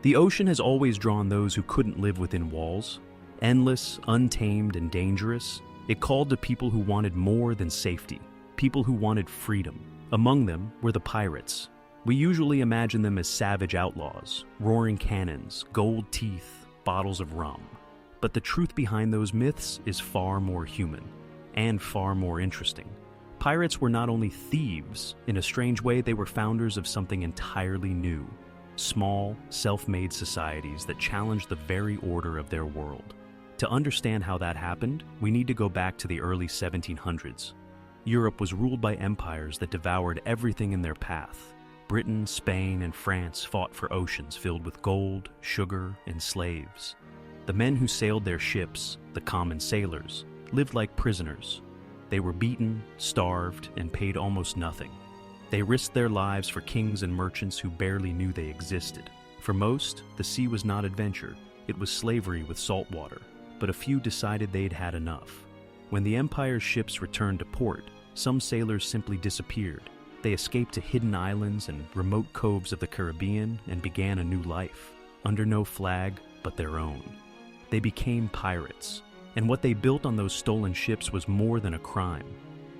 The ocean has always drawn those who couldn't live within walls. Endless, untamed, and dangerous, it called to people who wanted more than safety, people who wanted freedom. Among them were the pirates. We usually imagine them as savage outlaws, roaring cannons, gold teeth, bottles of rum. But the truth behind those myths is far more human, and far more interesting. Pirates were not only thieves, in a strange way they were founders of something entirely new. Small, self-made societies that challenged the very order of their world. To understand how that happened, we need to go back to the early 1700s. Europe was ruled by empires that devoured everything in their path. Britain, Spain, and France fought for oceans filled with gold, sugar, and slaves. The men who sailed their ships, the common sailors, lived like prisoners. They were beaten, starved, and paid almost nothing. They risked their lives for kings and merchants who barely knew they existed. For most, the sea was not adventure, it was slavery with salt water. But a few decided they'd had enough. When the empire's ships returned to port, some sailors simply disappeared. They escaped to hidden islands and remote coves of the Caribbean and began a new life, under no flag but their own. They became pirates, and what they built on those stolen ships was more than a crime.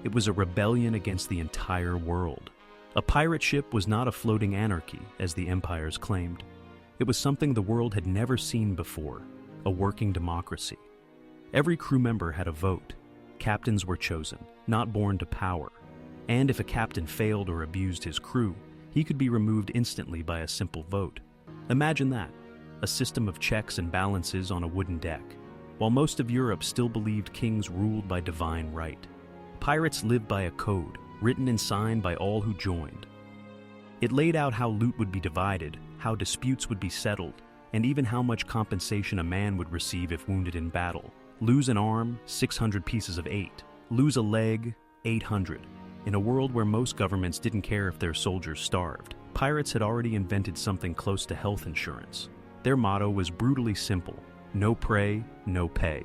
It was a rebellion against the entire world. A pirate ship was not a floating anarchy, as the empires claimed. It was something the world had never seen before, a working democracy. Every crew member had a vote. Captains were chosen, not born to power. And if a captain failed or abused his crew, he could be removed instantly by a simple vote. Imagine that, a system of checks and balances on a wooden deck, while most of Europe still believed kings ruled by divine right. Pirates lived by a code, written and signed by all who joined. It laid out how loot would be divided, how disputes would be settled, and even how much compensation a man would receive if wounded in battle. Lose an arm, 600 pieces of 8. Lose a leg, 800. In a world where most governments didn't care if their soldiers starved, pirates had already invented something close to health insurance. Their motto was brutally simple: no prey, no pay.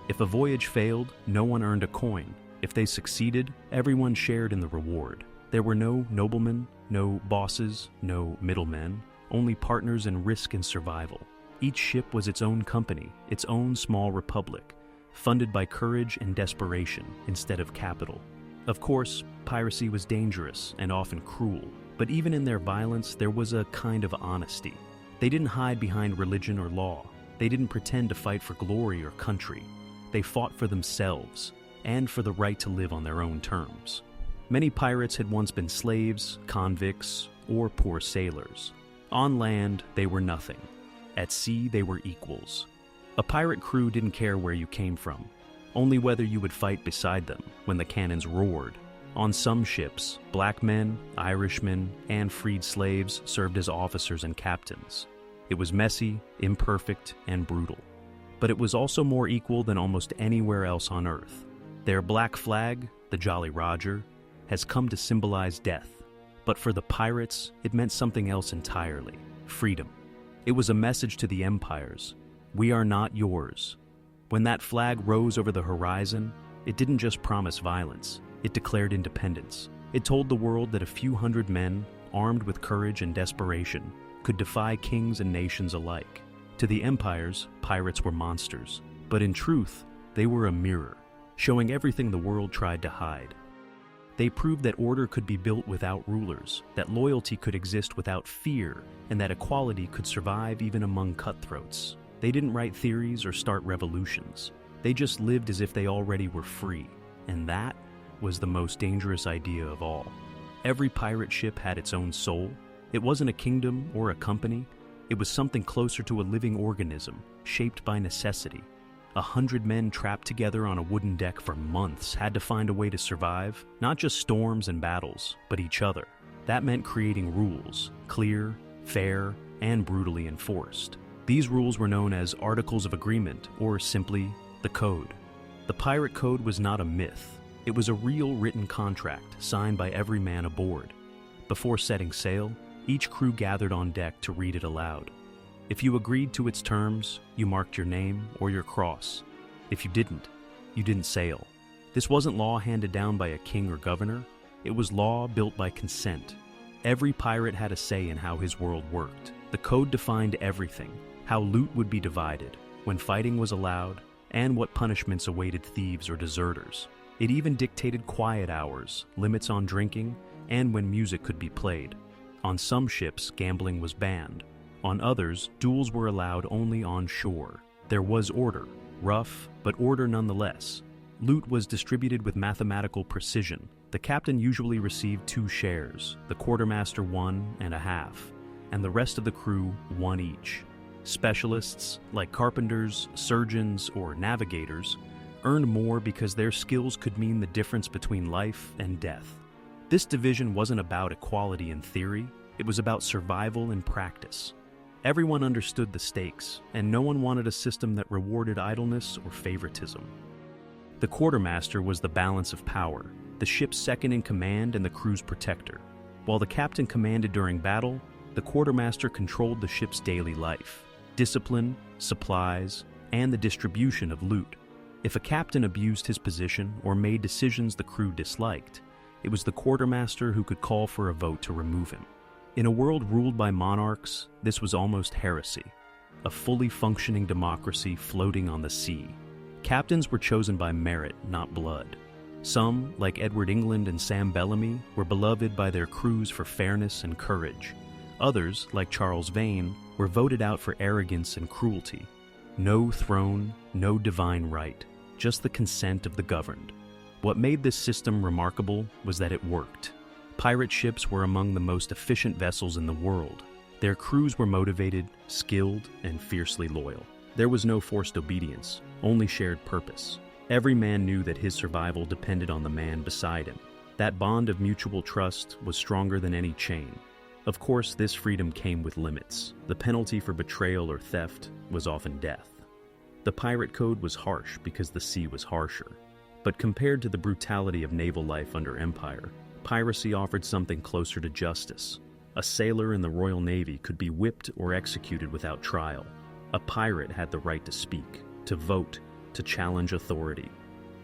If a voyage failed, no one earned a coin. If they succeeded, everyone shared in the reward. There were no noblemen, no bosses, no middlemen, only partners in risk and survival. Each ship was its own company, its own small republic, funded by courage and desperation instead of capital. Of course, piracy was dangerous and often cruel, but even in their violence, there was a kind of honesty. They didn't hide behind religion or law. They didn't pretend to fight for glory or country. They fought for themselves and for the right to live on their own terms. Many pirates had once been slaves, convicts, or poor sailors. On land, they were nothing. At sea, they were equals. A pirate crew didn't care where you came from, only whether you would fight beside them when the cannons roared. On some ships, black men, Irishmen, and freed slaves served as officers and captains. It was messy, imperfect, and brutal. But it was also more equal than almost anywhere else on Earth. Their black flag, the Jolly Roger, has come to symbolize death. But for the pirates, it meant something else entirely: freedom. It was a message to the empires: we are not yours. When that flag rose over the horizon, it didn't just promise violence, it declared independence. It told the world that a few hundred men, armed with courage and desperation, could defy kings and nations alike. To the empires, pirates were monsters. But in truth, they were a mirror, showing everything the world tried to hide. They proved that order could be built without rulers, that loyalty could exist without fear, and that equality could survive even among cutthroats. They didn't write theories or start revolutions. They just lived as if they already were free, and that was the most dangerous idea of all. Every pirate ship had its own soul. It wasn't a kingdom or a company. It was something closer to a living organism, shaped by necessity. 100 men trapped together on a wooden deck for months had to find a way to survive, not just storms and battles, but each other. That meant creating rules, clear, fair, and brutally enforced. These rules were known as Articles of Agreement, or simply the Code. The Pirate Code was not a myth. It was a real written contract signed by every man aboard. Before setting sail, each crew gathered on deck to read it aloud. If you agreed to its terms, you marked your name or your cross. If you didn't sail. This wasn't law handed down by a king or governor. It was law built by consent. Every pirate had a say in how his world worked. The code defined everything: how loot would be divided, when fighting was allowed, and what punishments awaited thieves or deserters. It even dictated quiet hours, limits on drinking, and when music could be played. On some ships, gambling was banned. On others, duels were allowed only on shore. There was order, rough, but order nonetheless. Loot was distributed with mathematical precision. The captain usually received 2 shares, the quartermaster 1.5, and the rest of the crew 1 each. Specialists, like carpenters, surgeons, or navigators, earned more because their skills could mean the difference between life and death. This division wasn't about equality in theory, it was about survival in practice. Everyone understood the stakes, and no one wanted a system that rewarded idleness or favoritism. The quartermaster was the balance of power, the ship's second in command and the crew's protector. While the captain commanded during battle, the quartermaster controlled the ship's daily life, discipline, supplies, and the distribution of loot. If a captain abused his position or made decisions the crew disliked, it was the quartermaster who could call for a vote to remove him. In a world ruled by monarchs, this was almost heresy, a fully functioning democracy floating on the sea. Captains were chosen by merit, not blood. Some, like Edward England and Sam Bellamy, were beloved by their crews for fairness and courage. Others, like Charles Vane, were voted out for arrogance and cruelty. No throne, no divine right, just the consent of the governed. What made this system remarkable was that it worked. Pirate ships were among the most efficient vessels in the world. Their crews were motivated, skilled, and fiercely loyal. There was no forced obedience, only shared purpose. Every man knew that his survival depended on the man beside him. That bond of mutual trust was stronger than any chain. Of course, this freedom came with limits. The penalty for betrayal or theft was often death. The pirate code was harsh because the sea was harsher. But compared to the brutality of naval life under Empire, piracy offered something closer to justice. A sailor in the Royal Navy could be whipped or executed without trial. A pirate had the right to speak, to vote, to challenge authority.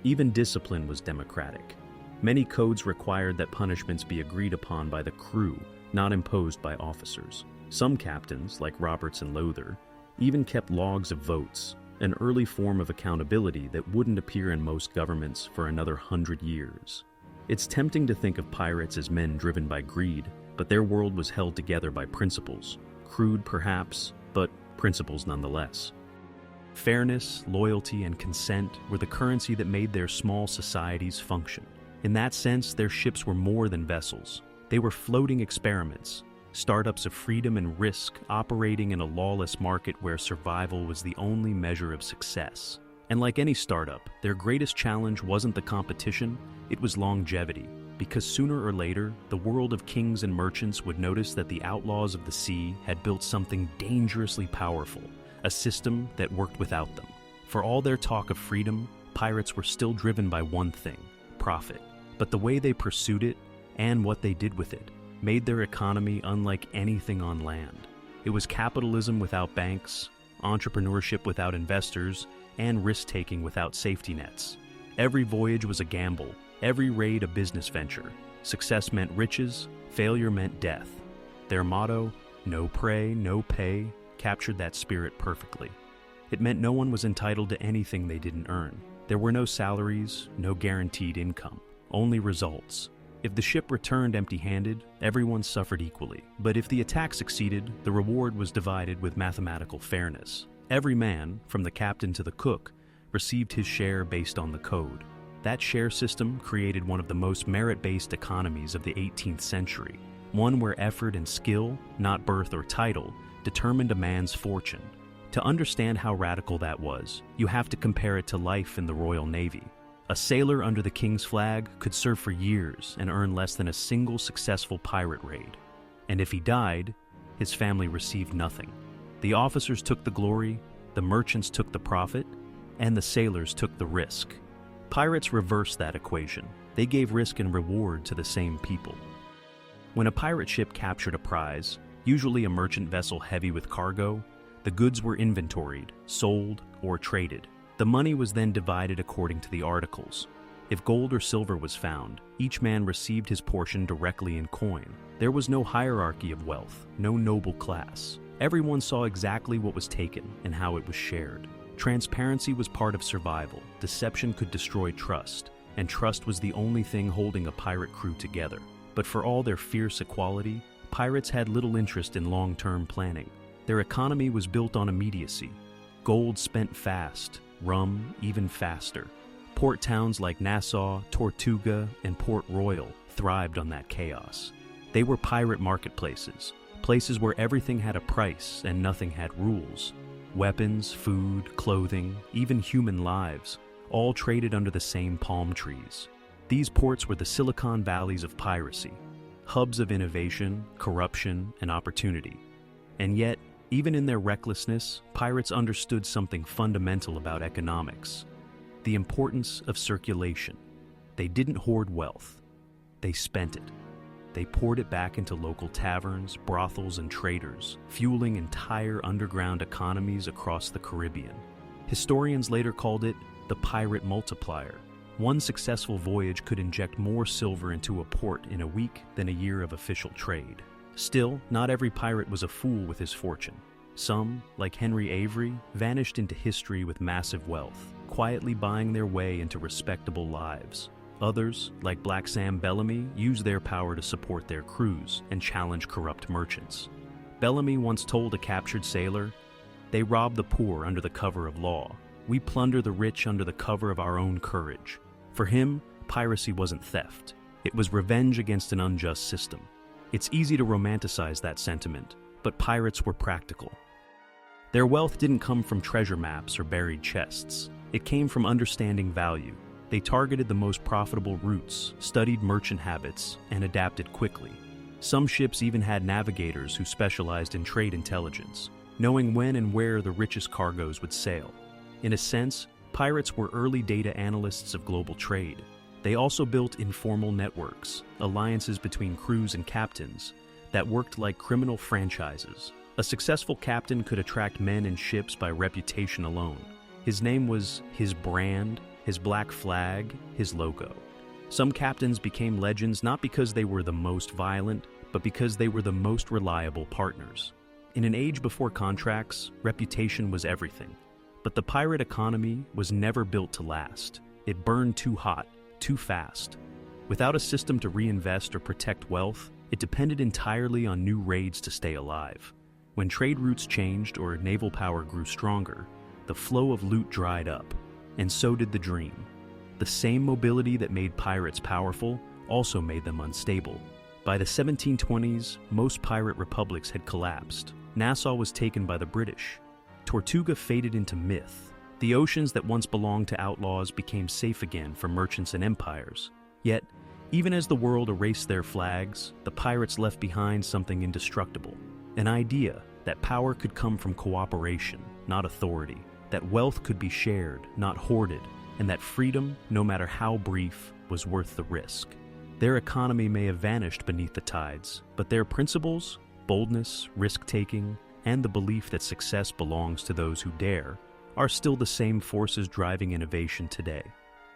Even discipline was democratic. Many codes required that punishments be agreed upon by the crew, not imposed by officers. Some captains, like Roberts and Lowther, even kept logs of votes, an early form of accountability that wouldn't appear in most governments for another 100 years. It's tempting to think of pirates as men driven by greed, but their world was held together by principles. Crude, perhaps, but principles nonetheless. Fairness, loyalty, and consent were the currency that made their small societies function. In that sense, their ships were more than vessels. They were floating experiments, startups of freedom and risk operating in a lawless market where survival was the only measure of success. And like any startup, their greatest challenge wasn't the competition, it was longevity. Because sooner or later, the world of kings and merchants would notice that the outlaws of the sea had built something dangerously powerful, a system that worked without them. For all their talk of freedom, pirates were still driven by one thing: profit. But the way they pursued it, and what they did with it, made their economy unlike anything on land. It was capitalism without banks, entrepreneurship without investors, and risk-taking without safety nets. Every voyage was a gamble, every raid a business venture. Success meant riches, failure meant death. Their motto, "No prey, no pay," captured that spirit perfectly. It meant no one was entitled to anything they didn't earn. There were no salaries, no guaranteed income, only results. If the ship returned empty-handed, everyone suffered equally. But if the attack succeeded, the reward was divided with mathematical fairness. Every man, from the captain to the cook, received his share based on the code. That share system created one of the most merit-based economies of the 18th century, one where effort and skill, not birth or title, determined a man's fortune. To understand how radical that was, you have to compare it to life in the Royal Navy. A sailor under the King's flag could serve for years and earn less than a single successful pirate raid. And if he died, his family received nothing. The officers took the glory, the merchants took the profit, and the sailors took the risk. Pirates reversed that equation. They gave risk and reward to the same people. When a pirate ship captured a prize, usually a merchant vessel heavy with cargo, the goods were inventoried, sold, or traded. The money was then divided according to the articles. If gold or silver was found, each man received his portion directly in coin. There was no hierarchy of wealth, no noble class. Everyone saw exactly what was taken and how it was shared. Transparency was part of survival, deception could destroy trust, and trust was the only thing holding a pirate crew together. But for all their fierce equality, pirates had little interest in long-term planning. Their economy was built on immediacy. Gold spent fast, rum even faster. Port towns like Nassau, Tortuga, and Port Royal thrived on that chaos. They were pirate marketplaces, places where everything had a price and nothing had rules. Weapons, food, clothing, even human lives, all traded under the same palm trees. These ports were the Silicon Valleys of piracy, hubs of innovation, corruption, and opportunity. And yet, even in their recklessness, pirates understood something fundamental about economics: the importance of circulation. They didn't hoard wealth. They spent it. They poured it back into local taverns, brothels, and traders, fueling entire underground economies across the Caribbean. Historians later called it the pirate multiplier. One successful voyage could inject more silver into a port in a week than a year of official trade. Still, not every pirate was a fool with his fortune. Some, like Henry Avery, vanished into history with massive wealth, quietly buying their way into respectable lives. Others, like Black Sam Bellamy, used their power to support their crews and challenge corrupt merchants. Bellamy once told a captured sailor, "They rob the poor under the cover of law. We plunder the rich under the cover of our own courage." For him, piracy wasn't theft. It was revenge against an unjust system. It's easy to romanticize that sentiment, but pirates were practical. Their wealth didn't come from treasure maps or buried chests. It came from understanding value. They targeted the most profitable routes, studied merchant habits, and adapted quickly. Some ships even had navigators who specialized in trade intelligence, knowing when and where the richest cargoes would sail. In a sense, pirates were early data analysts of global trade. They also built informal networks, alliances between crews and captains, that worked like criminal franchises. A successful captain could attract men and ships by reputation alone. His name was his brand, his black flag, his logo. Some captains became legends not because they were the most violent, but because they were the most reliable partners. In an age before contracts, reputation was everything. But the pirate economy was never built to last. It burned too hot, too fast. Without a system to reinvest or protect wealth, it depended entirely on new raids to stay alive. When trade routes changed or naval power grew stronger, the flow of loot dried up, and so did the dream. The same mobility that made pirates powerful also made them unstable. By the 1720s, most pirate republics had collapsed. Nassau was taken by the British. Tortuga faded into myth. The oceans that once belonged to outlaws became safe again for merchants and empires. Yet, even as the world erased their flags, the pirates left behind something indestructible. An idea that power could come from cooperation, not authority. That wealth could be shared, not hoarded. And that freedom, no matter how brief, was worth the risk. Their economy may have vanished beneath the tides, but their principles, boldness, risk-taking, and the belief that success belongs to those who dare, are still the same forces driving innovation today.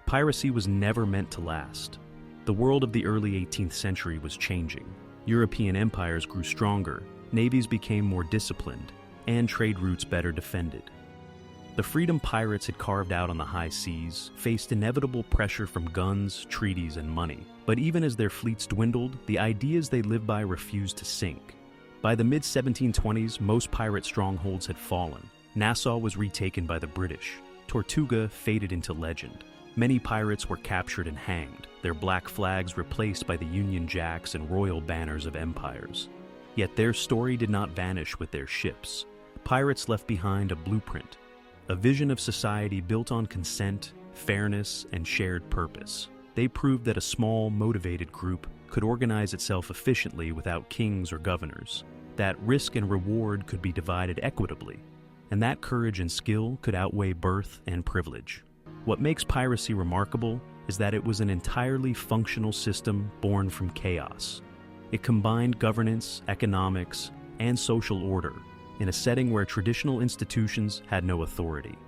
Piracy was never meant to last. The world of the early 18th century was changing. European empires grew stronger, navies became more disciplined, and trade routes better defended. The freedom pirates had carved out on the high seas faced inevitable pressure from guns, treaties, and money. But even as their fleets dwindled, the ideas they lived by refused to sink. By the mid-1720s, most pirate strongholds had fallen. Nassau was retaken by the British. Tortuga faded into legend. Many pirates were captured and hanged, their black flags replaced by the Union Jacks and royal banners of empires. Yet their story did not vanish with their ships. Pirates left behind a blueprint, a vision of society built on consent, fairness, and shared purpose. They proved that a small, motivated group could organize itself efficiently without kings or governors, that risk and reward could be divided equitably, and that courage and skill could outweigh birth and privilege. What makes piracy remarkable is that it was an entirely functional system born from chaos. It combined governance, economics, and social order in a setting where traditional institutions had no authority.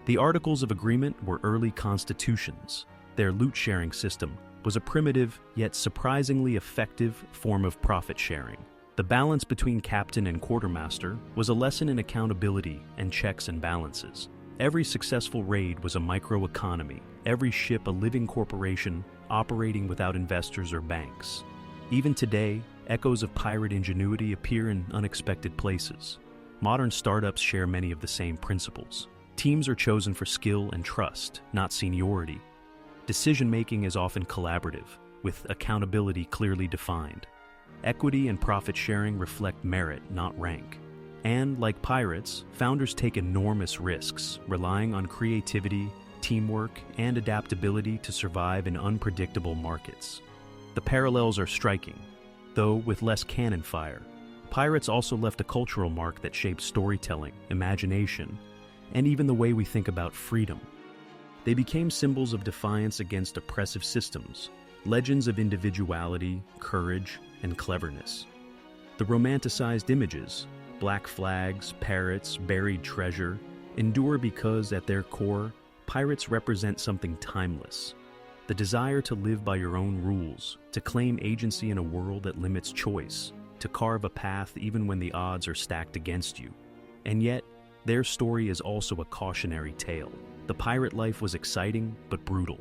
The Articles of Agreement were early constitutions. Their loot-sharing system was a primitive yet surprisingly effective form of profit sharing. The balance between captain and quartermaster was a lesson in accountability and checks and balances. Every successful raid was a microeconomy, every ship a living corporation operating without investors or banks. Even today, echoes of pirate ingenuity appear in unexpected places. Modern startups share many of the same principles. Teams are chosen for skill and trust, not seniority. Decision-making is often collaborative, with accountability clearly defined. Equity and profit sharing reflect merit, not rank. And, like pirates, founders take enormous risks, relying on creativity, teamwork, and adaptability to survive in unpredictable markets. The parallels are striking, though with less cannon fire. Pirates also left a cultural mark that shaped storytelling, imagination, and even the way we think about freedom. They became symbols of defiance against oppressive systems, legends of individuality, courage, and cleverness. The romanticized images, black flags, parrots, buried treasure, endure because, at their core, pirates represent something timeless. The desire to live by your own rules, to claim agency in a world that limits choice, to carve a path even when the odds are stacked against you. And yet, their story is also a cautionary tale. The pirate life was exciting but brutal.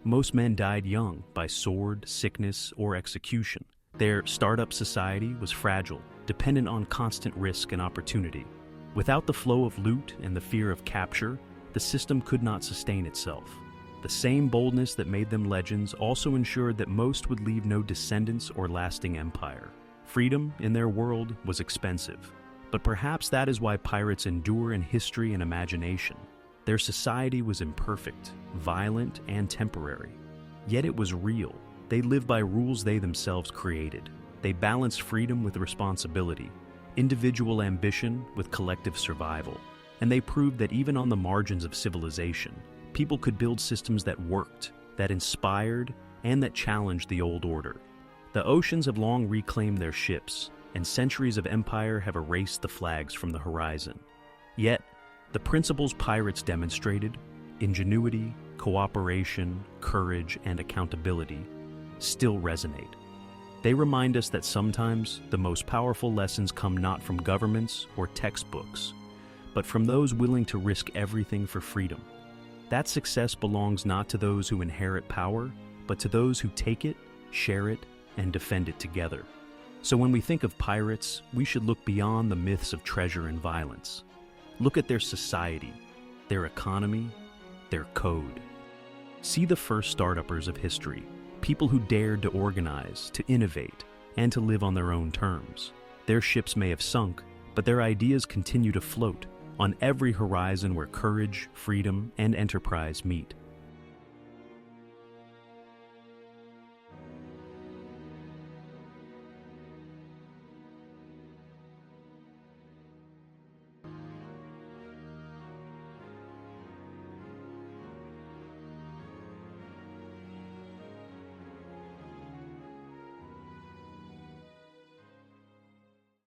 Most men died young by sword, sickness, or execution. Their startup society was fragile, dependent on constant risk and opportunity. Without the flow of loot and the fear of capture, the system could not sustain itself. The same boldness that made them legends also ensured that most would leave no descendants or lasting empire. Freedom, in their world, was expensive. But perhaps that is why pirates endure in history and imagination. Their society was imperfect, violent, and temporary. Yet it was real. They lived by rules they themselves created. They balanced freedom with responsibility, individual ambition with collective survival. And they proved that even on the margins of civilization, people could build systems that worked, that inspired, and that challenged the old order. The oceans have long reclaimed their ships, and centuries of empire have erased the flags from the horizon. Yet, the principles pirates demonstrated, ingenuity, cooperation, courage, and accountability, still resonate. They remind us that sometimes the most powerful lessons come not from governments or textbooks, but from those willing to risk everything for freedom. That success belongs not to those who inherit power, but to those who take it, share it, and defend it together. So when we think of pirates, we should look beyond the myths of treasure and violence. Look at their society, their economy, their code. See the first start-uppers of history, people who dared to organize, to innovate, and to live on their own terms. Their ships may have sunk, but their ideas continue to float on every horizon where courage, freedom, and enterprise meet.